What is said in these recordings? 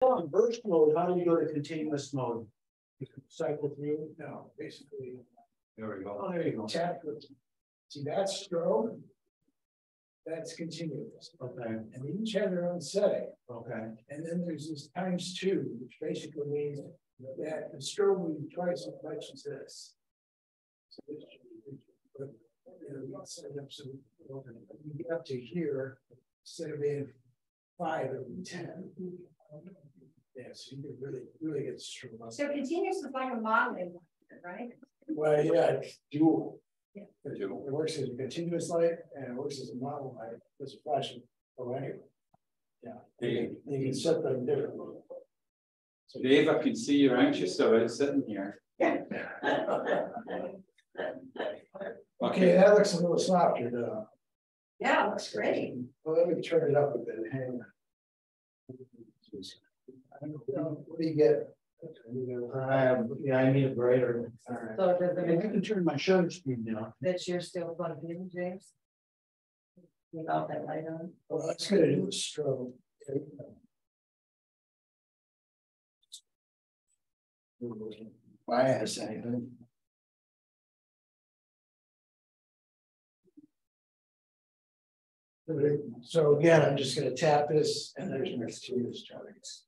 On burst mode, how do you go to continuous mode? You can cycle through? No, basically. There we go. Oh, there you go. Tap. See, that's strobe. That's continuous. Okay. And they each have their own setting. Okay. And then there's this ×2, which basically means that the strobe will be twice as much as this. So this should be, set it up so you get up to here instead of being 5, it would be 10. Yeah, so you can really get strobe. So continuous is like a modeling, right? Well, yeah, it's dual. Yeah. It works as a continuous light and it works as a model light. It's a flashing. Oh, anyway. Yeah. You can set them differently. So Dave, I can see you're anxious about sitting here. Okay, that looks a little softer though. Yeah, it looks great. Well, let me turn it up a bit. Hang on. I don't know, what do you get? Yeah, I need a brighter. All right. So does I can turn my shutter speed down. that you're still plugged in, James? Without that light on? Well, that's gonna do a strobe. Bias anything. So again, I'm just going to tap this, and there's next to this charts.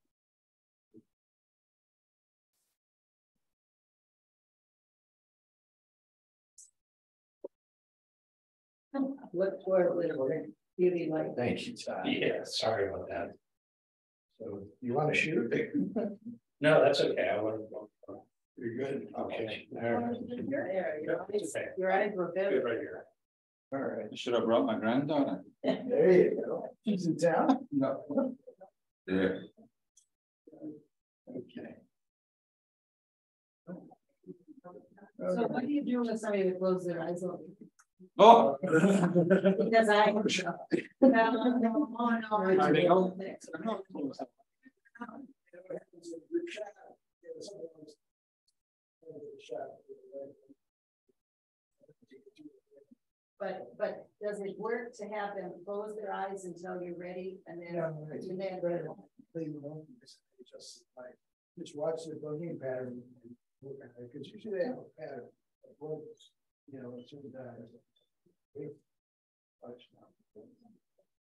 Look for a little beauty light. Thank you, Todd. Yeah, sorry about that. So you want to shoot? No, that's okay. I want to. You're good. Okay. All Your right. area, your eyes were Good better. right here. All right. I should have brought my granddaughter. There you go. She's in town. No. There. Okay. So what do you do with somebody that closes their eyes open? Oh. Because I. But does it work to have them close their eyes until you're ready and then? Just watch the booking pattern. Because usually they have a pattern. You know, it's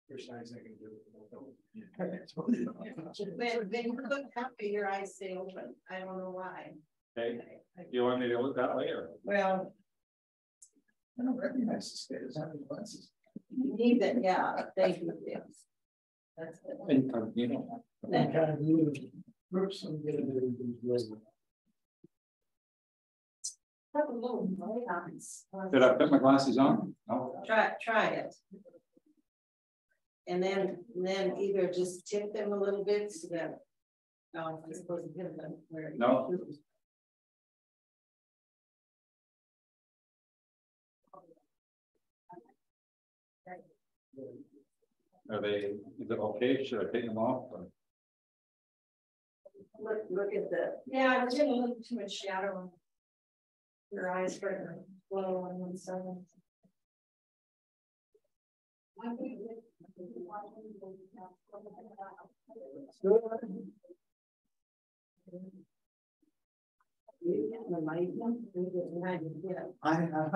first times I can do it. Then you couldn't have your eyes stay open. I don't know why. Hey, you want me to look that way or? Well, I don't recognize this guy. Does have any glasses? you need that, yeah, thank you, yes. That's it. Incognito. Kind of new groups and get into these. Have a little light on. Did I put my glasses on? No. Try it. And then either just tip them a little bit so that, I'm supposed to hit them where. No. Are they, is it okay? Should I take them off? Or? Look at the, yeah, I was getting a little too much shadow on your eyes for low on one side. I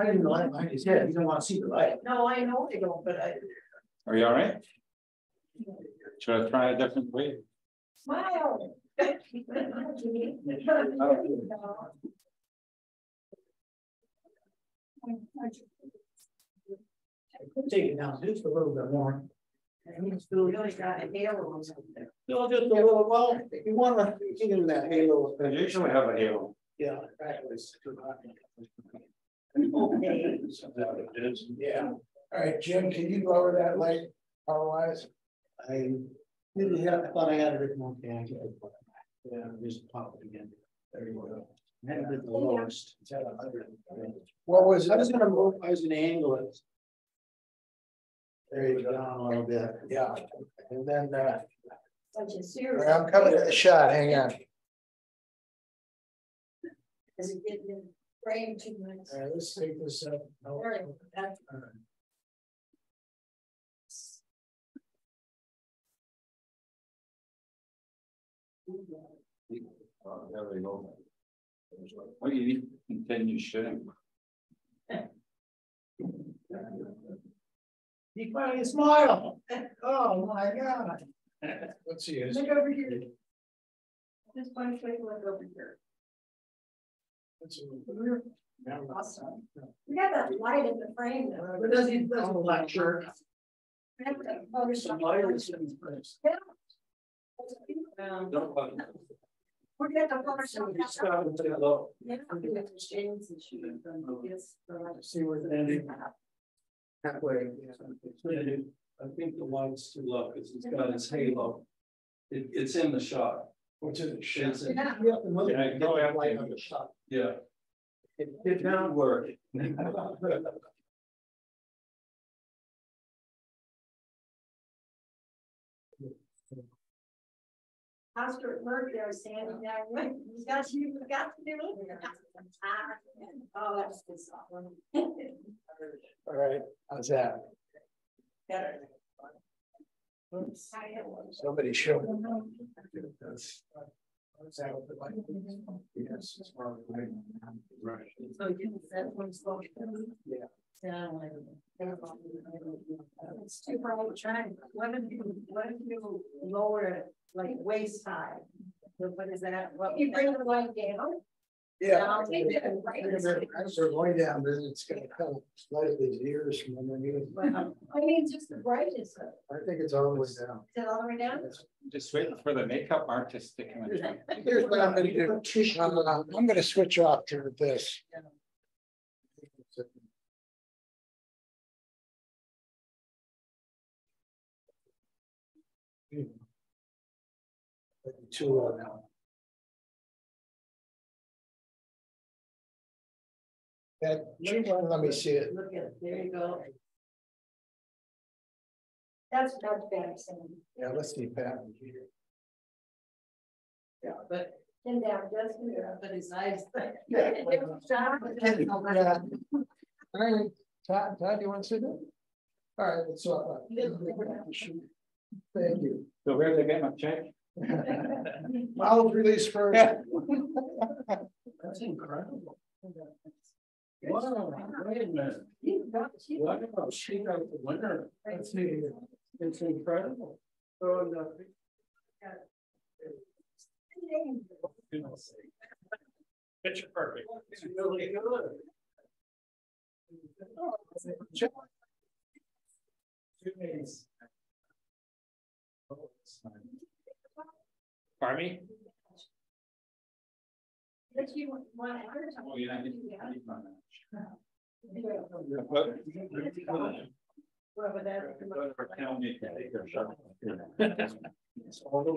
didn't know that light is here. You don't want to see the light. No, I know they don't, but I. Are you all right? Should I try a different way? Smile. Take it down just a little bit more. He's really got a halo on something. No, just a little. Well, if you want to get in that halo. I usually have a halo. Yeah, practice. Okay. Yeah. All right, Jim, can you lower that light power wise? I didn't have. I thought I had a remote. Yeah, just pop it again. There you go. I had it at the lowest. It's at 100. What was I it? was gonna move. I was gonna angle it. There you go. Down a little bit. Yeah. And then Such a all serious. right, I'm coming to the shot. Hang on. Is it getting in frame too much? All right, let's take this up. No. All right, that's. All right. There we go. Oh, you need to continue shooting. He finally smiled. Oh my God. Let's see. Look over here. Just one quick look over here. Awesome. We got that light in the frame though. But does he does a black shirt? Some lighters in his place. We're gonna have to See where it's ending. Halfway. I think the light's too low because it's got its halo. It's in the shot. Which is It's in- Yeah. You have to look Yeah, at go the after light it. on the shot. Yeah. It did not work. Oscar at work there, Sandy, you got to do it. Oh, that's good stuff. all right. How's that? Better. Somebody showed. Yes, it's probably right. So you can set one slow. Yeah. It's too bright. Trying. What if you lower it like waist high? What is that? What you bring the light down? Yeah. As they're going down, then it's gonna come light of these ears from underneath. I mean, just the brightness of it. I think it's all the way down. Is it all the way down? Just waiting for the makeup artist to come in. Here's what I'm gonna do. I'm gonna switch off to this. Too low now. Let me see it. Look at it. There you go. That's much better. Yeah, let's see Pat. Yeah, but chin down, just but his eyes. All right, Todd, do you want to sit down? All right, let's swap. Thank you. So where did they get my check? Miles release first. That's incredible. Wow, wait a minute. Wow, she got the winner. That's neat. It's incredible. Oh, no. Picture perfect. It's really good. Pardon me? But you want to advertise. Oh, yeah, I need my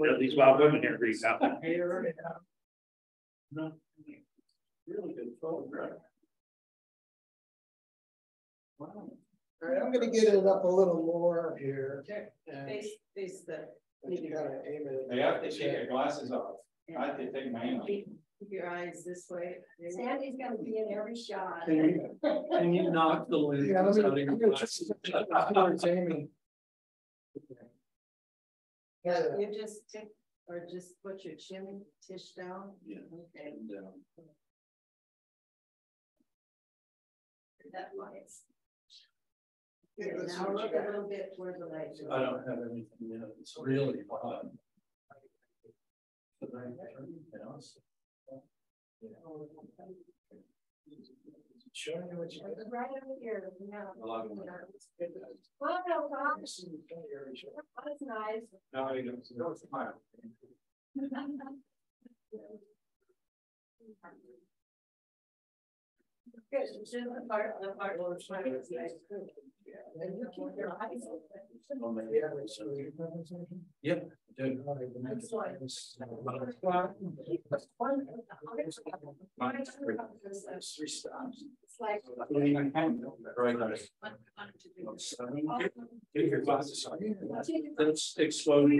At least while women here agrees out. Really good photograph. Wow. All right, I'm gonna get it up a little more here. And Face the. you gotta aim it. They have to take their glasses off. I have to take mine off. Keep your eyes this way. Sandy's gonna be in every shot. Can you knock the lens Yeah, let me- out of your glasses? Towards Amy. Yeah, you just tick or just put your chin tish down. Yeah. Okay. And, That lights. Yeah, let's Now switch look it. a little bit toward the light. I don't have anything yet. It's really fun. Show me what you It's right over here. No. Well, Well, no, Tom. That's nice. No, you don't smile. Good, it's just the part where it's trying to see. And you keep your eyes open. Yeah. Dude. That's why. Three stops. It's like. Right. Get your glasses on. Let's explode.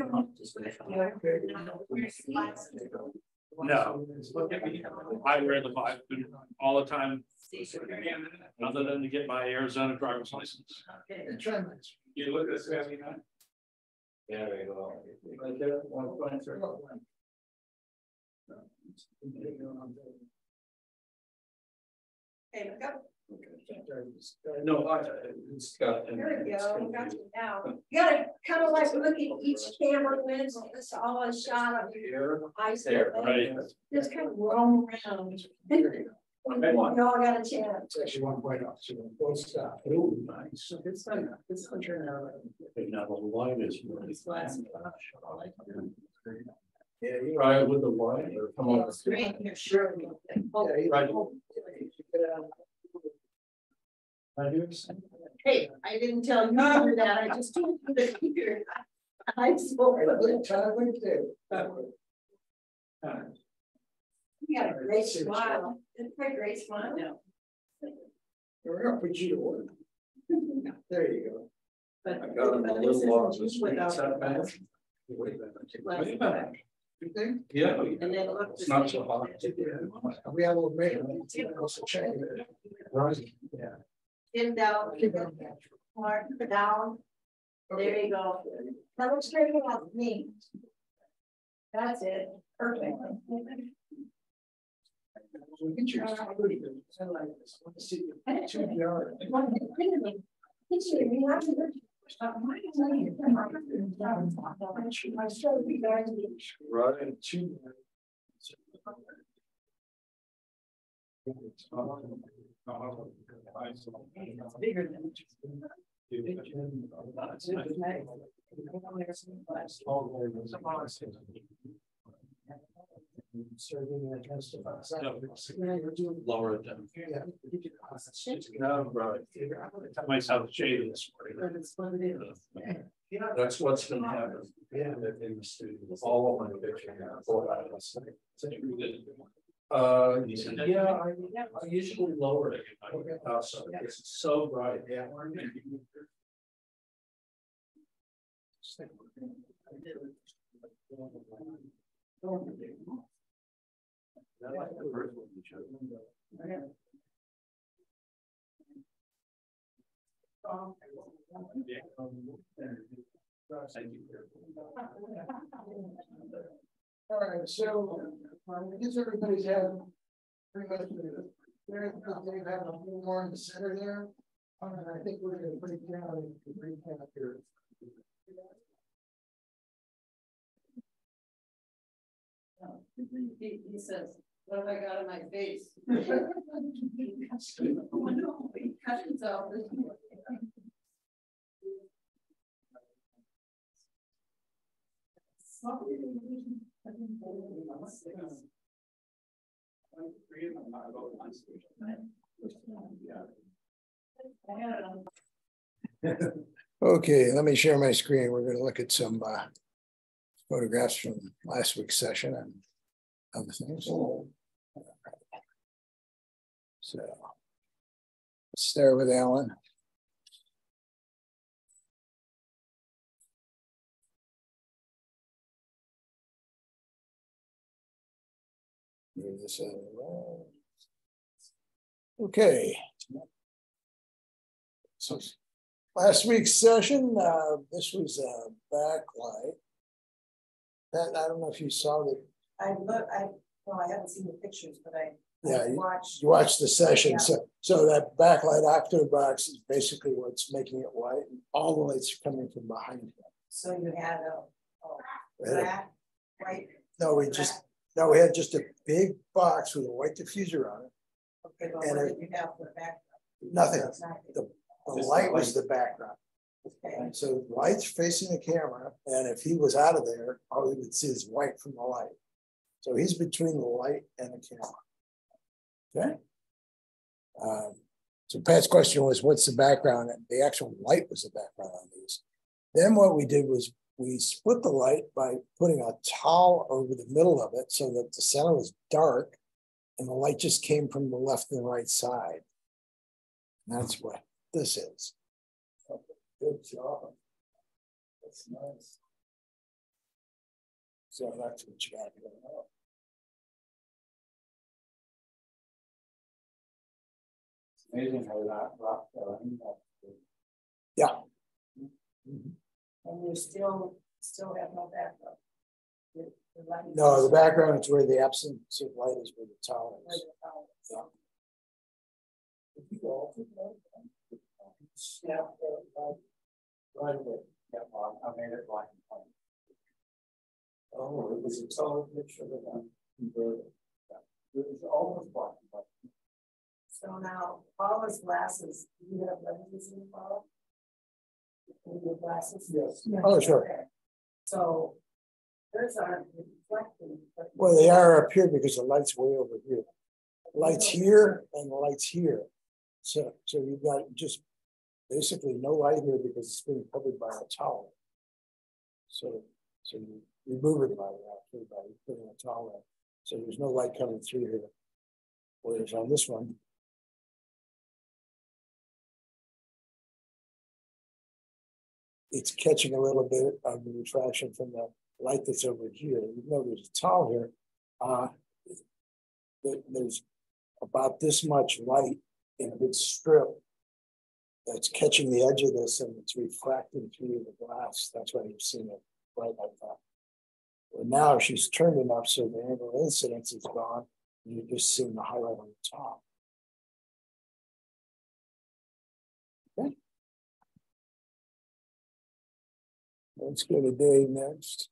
No, look at me. I wear the Bible all the time, other than to get my Arizona driver's license. Okay. You look at this, Sammy, now? Yeah, there you go. Right there, 1.3. Okay, look up. No, it's got. There we go. Got you now. You gotta kind of like look at each camera lens. It's all a shot of Here, ice. there, right. Just kind of roam around. We all got a chance. It's actually 1.0, so both stop. Oh, nice. It's like, it's turn out. Now the light is really flat. Yeah, you Try it with the light or come on. Screen here, sure. Right. Hey, I didn't tell you that. I just told you that here. I spoke. You got a great smile. It's a great smile. We're gonna put you to work. There you go. But I got a little lost this week. Way back. You think? Yeah. And then look. It's not so hot. We have a little bit. Also check it. Right. Yeah. Chin down. Mark down. There you go. Now look straight at me. That's it. Perfect. So we get your. I like this. I want to see the 2 yards. Right. Bigger than. Lower it down. Yeah. Might have shade this morning. That's what's gonna happen. Yeah. In the studio. All of my picture. Yeah, I usually lower it. So it's so bright. Yeah. All right, so I guess everybody's had pretty much they've had a little more in the center there. And I think we're going to break down and recap here. He says, what have I got on my face? Oh no, he cut himself. Okay, let me share my screen. We're going to look at some photographs from last week's session and other things. So let's start with Alan. Okay. So last week's session, this was a backlight. That I don't know if you saw the. Well, I haven't seen the pictures, but you watched the session. Yeah. So that backlight octobox is basically what's making it white, and all the lights are coming from behind it. So you had a black, white. No, we had just a big box with a white diffuser on it. Okay, but what did you have for the background? Nothing. The light was the background. Okay. And so the light's facing the camera, and if he was out of there, all we would see is white from the light. So he's between the light and the camera. Okay. So Pat's question was, what's the background? And the actual light was the background on these. Then what we did was we split the light by putting a towel over the middle of it so that the center was dark and the light just came from the left and the right side. And that's what this is. Good job. That's nice. So that's what you got going on. It's amazing how that rock. Yeah. And you still have no backup. No, the background is where the absence of light is, where the tower is. Yeah. Right away. Yeah, I made it black and white. Oh, it was a solid picture of that. It was almost black and white. So now, Paula's glasses, do you have lenses in Paula? Your glasses? Yes. Oh, sure. Okay. So, those aren't reflecting. Well, they are up here because the light's way over here. Light's here and the light's here. So you've got just basically no light here because it's being covered by a towel. So you remove it by putting a towel in. So there's no light coming through here. Whereas on this one, it's catching a little bit of the refraction from the light that's over here. Even though there's a towel here, there's about this much light in a big strip that's catching the edge of this and it's refracting through the glass. That's why you're seeing it bright like that. Well, now she's turned enough so the angle incidence is gone, and you're just seeing the highlight on the top. Okay. Let's go to Dave next.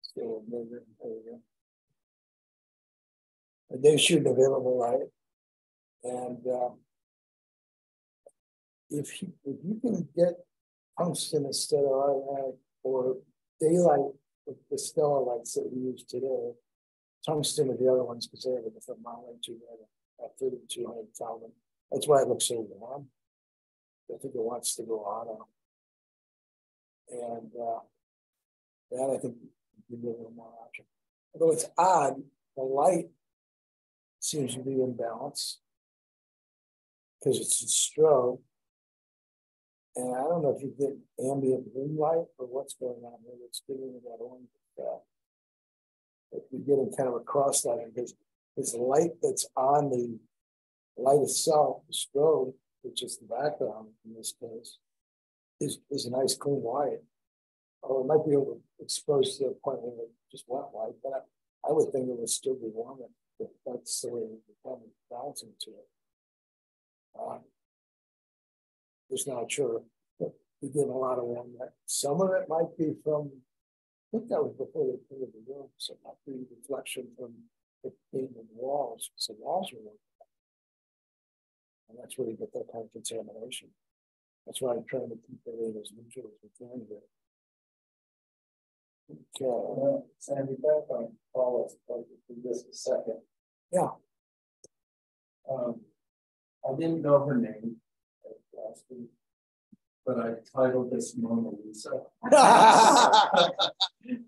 Still a minute. There we go. They shoot available light, and if you can get tungsten instead of automatic or daylight with the stellar lights that we use today, tungsten with the other ones because they have a different modeling to at 3200 Kelvin. That's why it looks so warm. I think it wants to go auto, and that I think give you a little more option. Although it's odd, the light seems to be in balance because it's a strobe. And I don't know if you get ambient room light or what's going on here. It's giving you that orange effect. But you're getting kind of a cross lighting because the light that's on the light itself, the strobe, which is the background in this case, is a nice clean white. Or it might be overexposed to the point where it's just wet white, but I would think it would still be warm. That's the way it's balancing to it. Just not sure, but we get a lot of warm light. Some of it might be from, I think that was before they painted the room, so it might be reflection from the paint in the walls. So walls are warm. And that's where you get that kind of contamination. That's why I'm trying to keep it as neutral as we can here. Okay, Sandy, back on Paula's for just a second. Yeah. I didn't know her name last week, but I titled this Mona Lisa.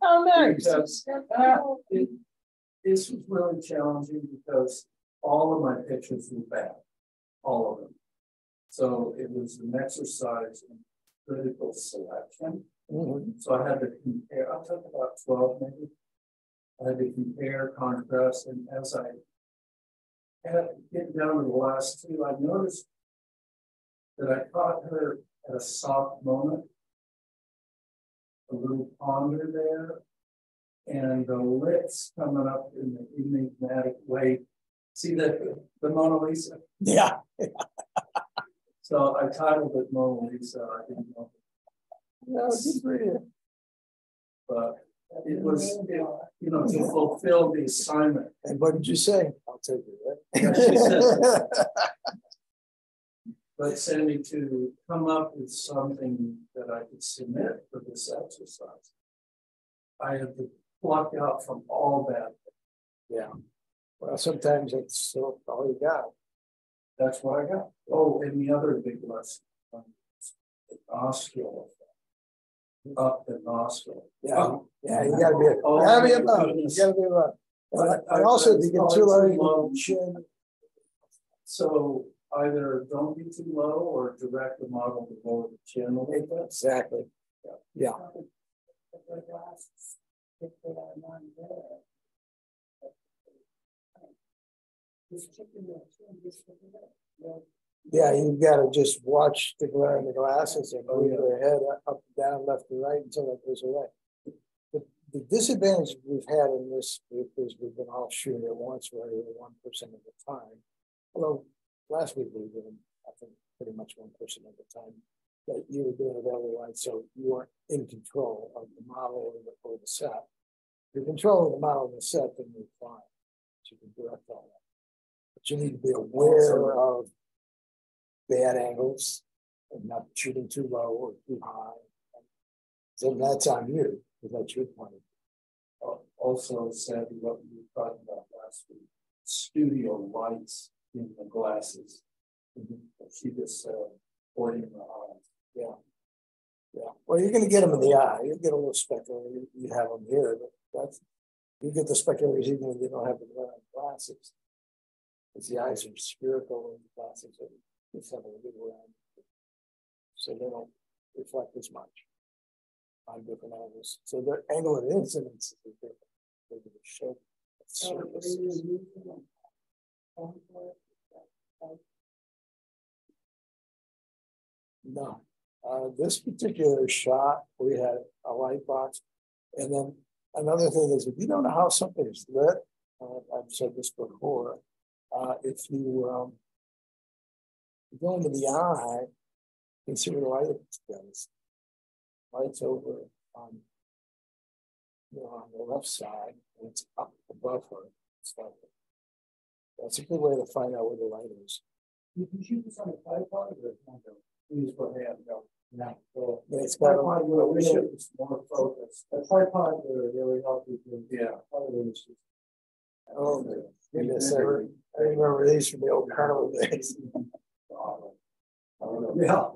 Oh, nice. This was really challenging because all of my pictures were bad, all of them. So it was an exercise in critical selection. Mm-hmm. So I had to compare, I took about 12 maybe. I had to compare, contrast, and as I had get down to the last two, I noticed that I caught her at a soft moment, a little ponder there, and the lips coming up in the enigmatic way. See the Mona Lisa? Yeah. So I titled it Mona Lisa. I didn't know. No, good for you. But it was, to fulfill the assignment. And what did you say? I'll take it, right? Yeah, she said, but send me to come up with something that I could submit for this exercise. I had to pluck out from all that. Yeah. Well, sometimes it's all you got. That's what I got. Oh, and the other big lesson, the nostril effect. Up the nostril. Yeah, yeah, you gotta be above. You gotta be above. And also, if you get too low, chin. So either don't be too low or direct the model to lower the chin a little bit. Exactly. Yeah. Yeah, you've got to just watch the glare in the glasses and move your head up, down, left, and right until it goes away. The disadvantage we've had in this group is we've been all shooting at once, where 1% of the time. Although last week we were doing, I think, pretty much 1% of the time that you were doing it every light, so you weren't in control of the model or the set. If you're controlling the model and the set, then you're fine. So you can direct all that. But you need to be aware of bad angles and not shooting too low or too high. So that's on you, because that's your point. Also, Sandy, what we were talking about last week, studio lights in the glasses. She just said, pointing in the eyes. Yeah. Yeah. Well, you're going to get them in the eye. You get a little specular. You have them here, but that's, you get the speculators even if you don't have the glasses. Because the eyes are spherical and the glasses are just have a little round. So they don't reflect as much on different angles. So their angle of incidence is different. They're the shape of surfaces. No. This particular shot, we had a light box. And then another thing is, if you don't know how something is lit, I've said this before, if you go into the eye, consider the light does. Light's over on, on the left side, and it's up above her. So that's a good way to find out where the light is. You can shoot this on a tripod or use one hand. No. So it's got a we should more focus. A tripod will really help you. Yeah. Oh, goodness, I remember these from the old carnival days. Yeah.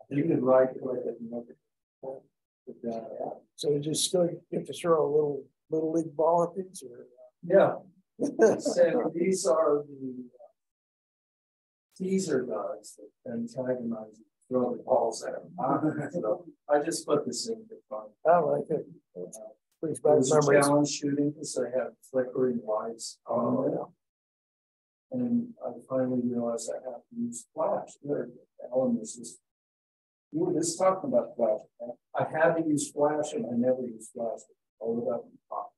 You can write it and look at it. So you just still get to throw a little league ball at these, or yeah. So these are the teaser guys that antagonize you, throw the balls at them. So I just put this in for fun. I like it. Please, It was a challenge shooting because I had flickering lights on it. And I finally realized I have to use flash. Alan was just, you were just talking about flash. I had to use flash and I never used flash. Hold it up and pop.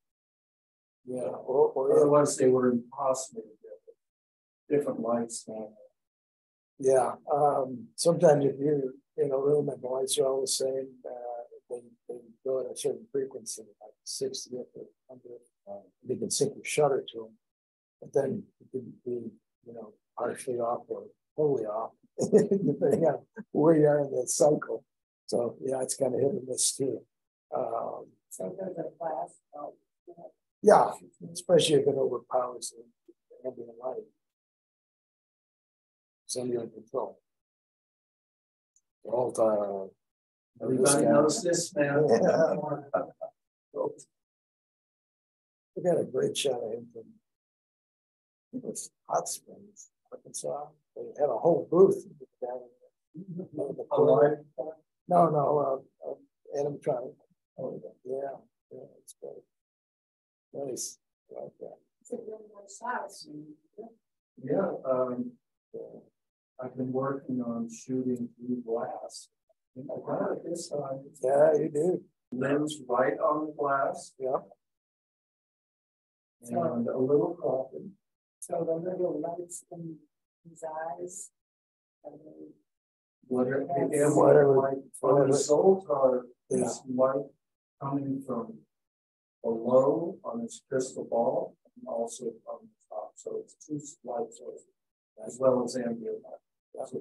Yeah, or otherwise they were impossible to get different lights. Yeah, sometimes if you're in a room and the lights are all the same, they go at a certain frequency, like 60 or 100. You can sync your shutter to them, but then it can be, partially off or wholly off, depending on where you are in that cycle. So yeah, it's kind of hit and miss too. So there's a class. Yeah, especially if it overpowers the ambient light. It's under your control. The whole time. Everybody knows this, man. Yeah. We got a great shot of him from, I think it was Hot Springs, Arkansas. They had a whole booth down in the corner. No, Adam Trout. Oh, yeah, it's great. Nice, I like that. It's a really nice house. Yeah, I've been working on shooting through glass. I got it this time. Yeah, you do. Lens right on the glass. Yeah. And a little coffee. So the little lights in his eyes. Whatever Whatever. the soul card is light coming from below on its crystal ball and also on the top. So it's two light sources as well as ambient light.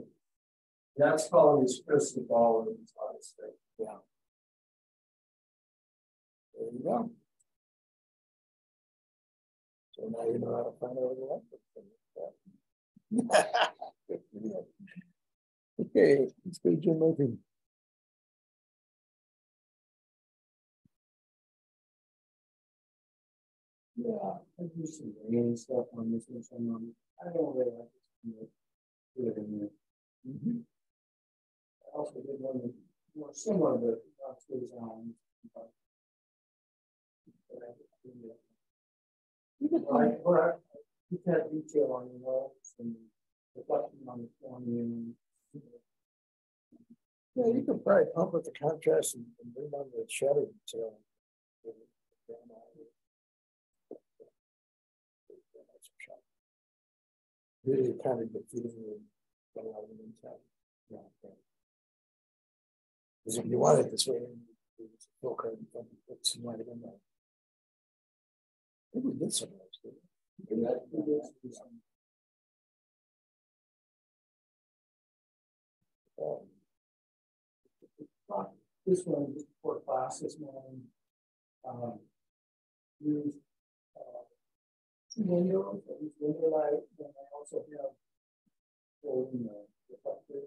That's probably his crystal ball in his eyes. Yeah. There you go. So now you know how to find out what the light. Okay, let's go to Jim Murphy. Yeah, I do some green stuff on this one. I don't really like this. Good in there. I also did one more similar, but not to design. You can like Just had detail on the walls and reflection on the forming. Yeah, you could probably pump up the contrast and bring down the shadow detail. Really kind of defeating the yeah. Because if you want it this way, it's full card, put some light in there. Maybe we did some of those, didn't we? This one is for class. This one use windows, window light, and I also have reflector.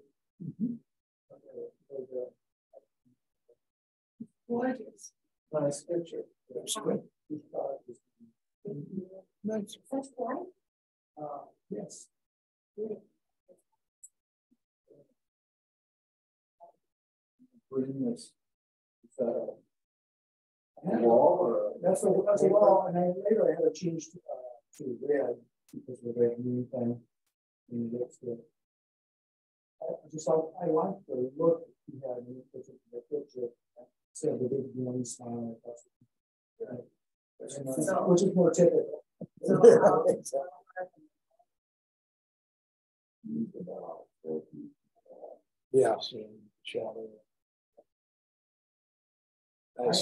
Gorgeous. Nice picture. That's good. Nice. That's right. Yes. Bring this. A wall or that's a wall, and I later I had to change to red because of the red new thing. And it's good. I like the look he had in the picture. Said the big green smile. Which is more typical. Yeah, shadow. Nice.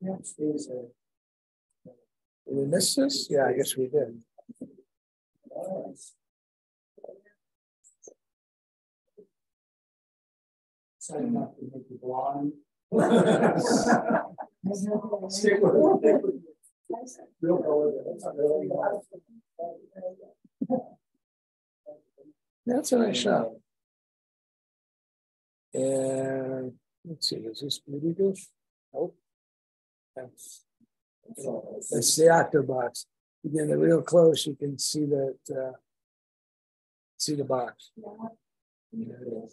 Yeah, Did we miss this? Yeah, I guess we did. Decided not to make you blonde. Stick with real color. That's a nice shot. And let's see, is this beauty dish? Nope. That's the actor box. You get it real close, you can see that see the box. Yeah.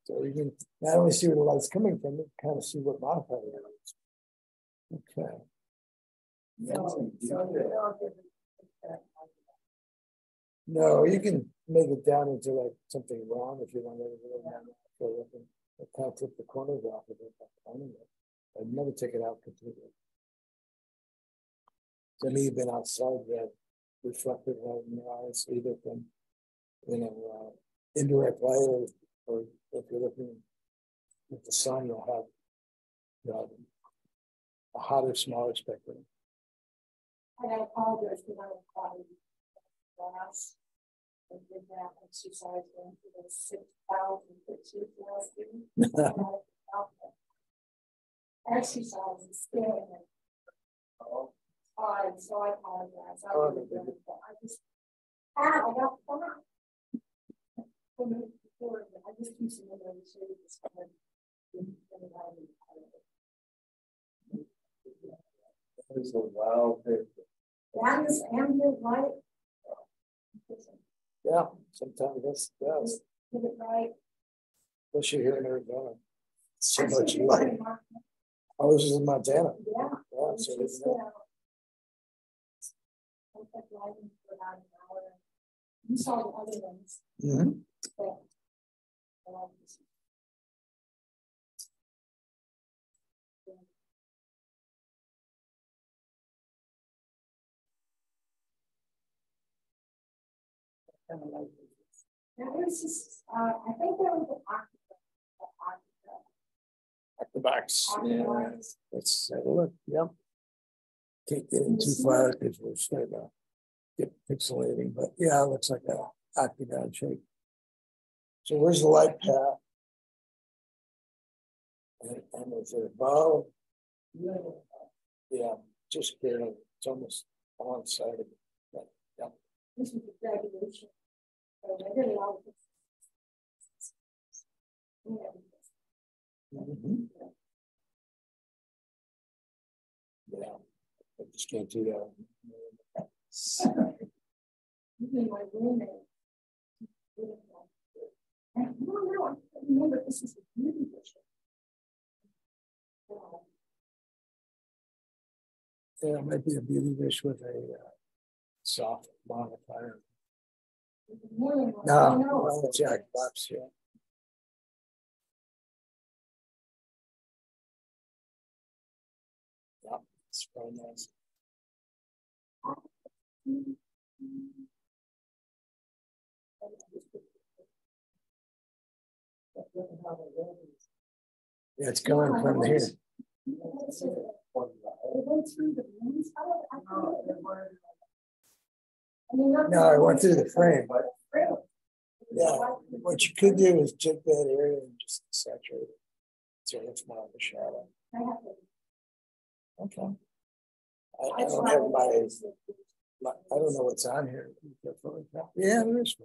So you can not only see where the light's coming from, you can kind of see what modifier it is. Okay. No, you can make it down into like something wrong if you want to kind of flip the corners off of it. I'd never take it out completely. To me, you've been outside that reflected light in your eyes, either from indirect light or if you're looking at the sun, you'll have a hotter, smaller spectrum. And I apologize for my quality glass. I did that exercise into the 6,000 last year. Exercise is scaring me. So I apologize. I got fat. I just keep some of those shades. That is a wild picture. That is ambient light. Yeah, sometimes that's best. Get it right. Especially here in Arizona. So much light. Oh, this is in Montana. Yeah. Yeah, so just, I kept lighting for about an hour. You saw the other ones. Mm-hmm. That was just, I think there was an At the box. Yeah. Let's have a look. Yep. Can't get in too far because we're starting to get pixelating, but yeah, it looks like an octagon shape. So where's the light path? And is it above? Yeah, just barely. It's almost on side of it. But, yeah. This was the graduation. I did a lot of Yeah, I just can't do that. Even my roommate. No, I remember this is a beauty picture. Yeah, it might be a beauty dish with a soft modifier. No, Jack Box, yeah. Yeah, it's very nice. Yeah, it's coming from here. No, I went through the frame. Yeah, what you could do is check that area and just saturate it. So it's more of a shadow. Okay. I don't have I don't know what's on here. Yeah, there is.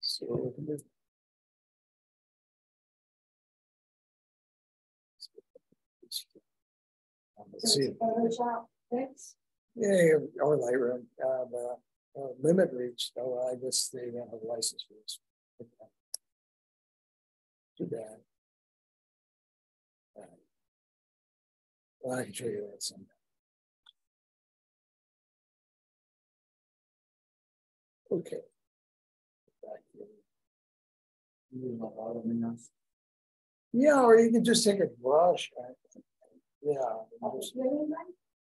See what we can do. Let's see. Yeah, or Lightroom. Limit reach, though. I guess they don't have a license for this. Too bad. Well, I can show you that sometime. Okay. Back here. Yeah, or you can just take a brush. Yeah.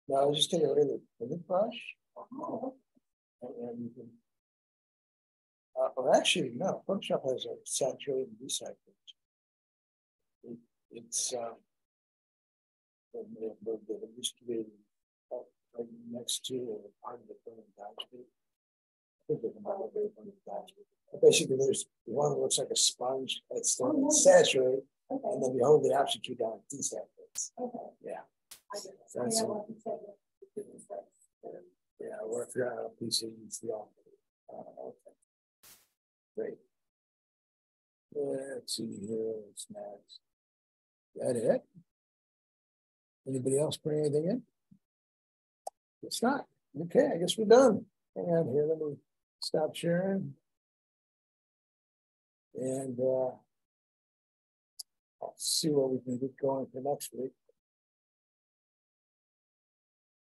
No, just take a little brush. And you can. Well, actually, no. Photoshop has a saturated and desaturated. It's it used to be right next to part of the film dashboard. Basically, there's one that looks like a sponge that's saturated, and then you hold the option key down, it desaturates. Yeah. That's yeah, or if you're on a PC, it's the opposite. Okay. Great. Let's see here. What's next? That it? Anybody else bring anything in? It's not. Okay, I guess we're done. Hang on here. Let me stop sharing. And I'll see what we can get going for next week.